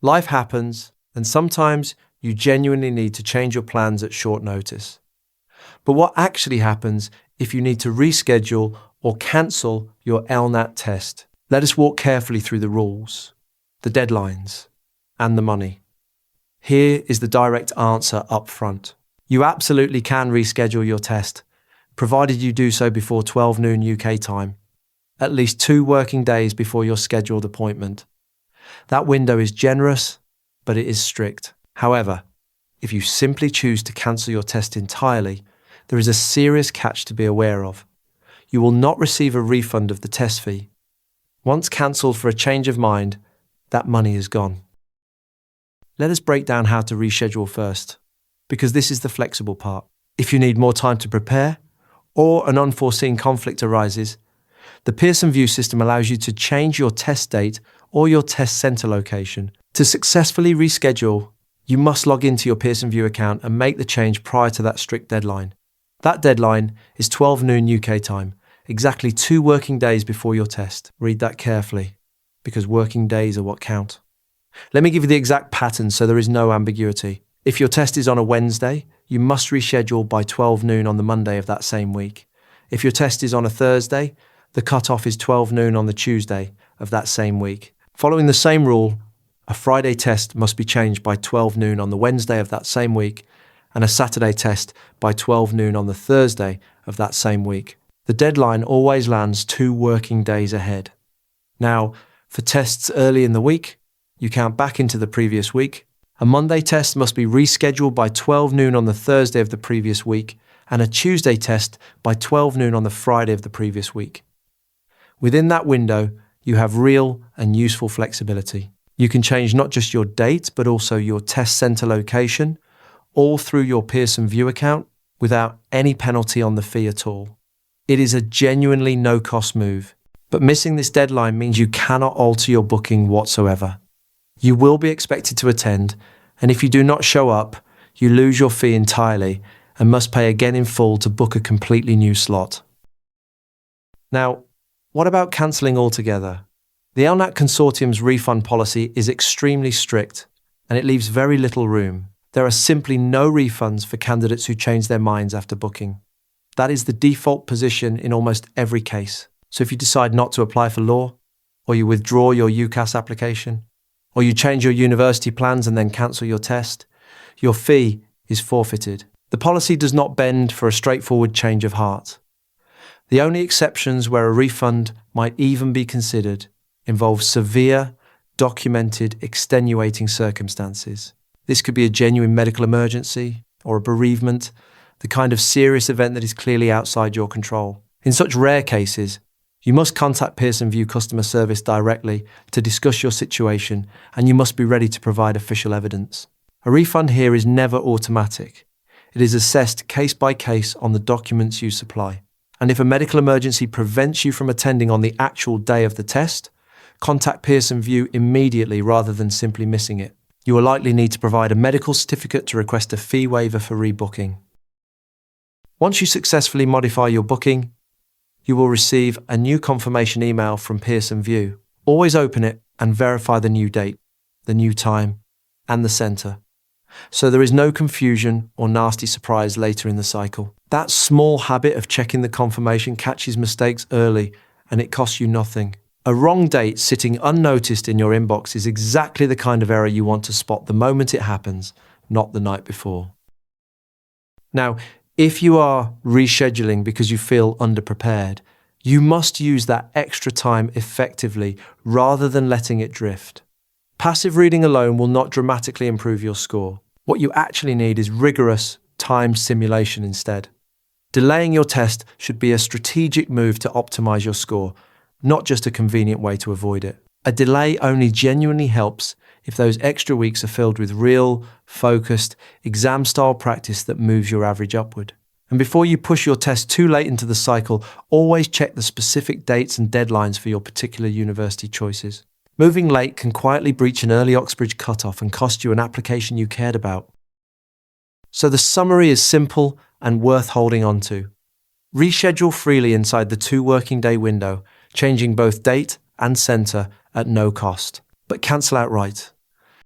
Life happens, and sometimes you genuinely need to change your plans at short notice. But what actually happens if you need to reschedule or cancel your LNAT test? Let us walk carefully through the rules, the deadlines, and the money. Here is the direct answer up front. You absolutely can reschedule your test, provided you do so before 12 noon UK time, at least 2 working days before your scheduled appointment. That window is generous, but it is strict. However, if you simply choose to cancel your test entirely, there is a serious catch to be aware of. You will not receive a refund of the test fee. Once cancelled for a change of mind, that money is gone. Let us break down how to reschedule first, because this is the flexible part. If you need more time to prepare, or an unforeseen conflict arises, the Pearson VUE system allows you to change your test date or your test centre location. To successfully reschedule, you must log into your Pearson VUE account and make the change prior to that strict deadline. That deadline is 12 noon UK time, exactly 2 working days before your test. Read that carefully, because working days are what count. Let me give you the exact pattern so there is no ambiguity. If your test is on a Wednesday, you must reschedule by 12 noon on the Monday of that same week. If your test is on a Thursday, the cutoff is 12 noon on the Tuesday of that same week. Following the same rule, a Friday test must be changed by 12 noon on the Wednesday of that same week, and a Saturday test by 12 noon on the Thursday of that same week. The deadline always lands 2 working days ahead. Now, for tests early in the week, you count back into the previous week. A Monday test must be rescheduled by 12 noon on the Thursday of the previous week, and a Tuesday test by 12 noon on the Friday of the previous week. Within that window, you have real and useful flexibility. You can change not just your date, but also your test centre location, all through your Pearson VUE account without any penalty on the fee at all. It is a genuinely no-cost move, but missing this deadline means you cannot alter your booking whatsoever. You will be expected to attend, and if you do not show up, you lose your fee entirely and must pay again in full to book a completely new slot. Now, what about cancelling altogether? The LNAT Consortium's refund policy is extremely strict, and it leaves very little room. There are simply no refunds for candidates who change their minds after booking. That is the default position in almost every case. So if you decide not to apply for law, or you withdraw your UCAS application, or you change your university plans and then cancel your test, your fee is forfeited. The policy does not bend for a straightforward change of heart. The only exceptions where a refund might even be considered involve severe, documented, extenuating circumstances. This could be a genuine medical emergency or a bereavement, the kind of serious event that is clearly outside your control. In such rare cases, you must contact Pearson VUE customer service directly to discuss your situation, and you must be ready to provide official evidence. A refund here is never automatic. It is assessed case by case on the documents you supply. And if a medical emergency prevents you from attending on the actual day of the test, contact Pearson VUE immediately rather than simply missing it. You will likely need to provide a medical certificate to request a fee waiver for rebooking. Once you successfully modify your booking, you will receive a new confirmation email from Pearson VUE. Always open it and verify the new date, the new time, and the centre, so there is no confusion or nasty surprise later in the cycle. That small habit of checking the confirmation catches mistakes early, and it costs you nothing. A wrong date sitting unnoticed in your inbox is exactly the kind of error you want to spot the moment it happens, not the night before. Now, if you are rescheduling because you feel underprepared, you must use that extra time effectively rather than letting it drift. Passive reading alone will not dramatically improve your score. What you actually need is rigorous, timed simulation instead. Delaying your test should be a strategic move to optimize your score, not just a convenient way to avoid it. A delay only genuinely helps if those extra weeks are filled with real, focused, exam-style practice that moves your average upward. And before you push your test too late into the cycle, always check the specific dates and deadlines for your particular university choices. Moving late can quietly breach an early Oxbridge cutoff and cost you an application you cared about. So the summary is simple and worth holding on to. Reschedule freely inside the 2 working day window, changing both date and centre at no cost. But cancel outright.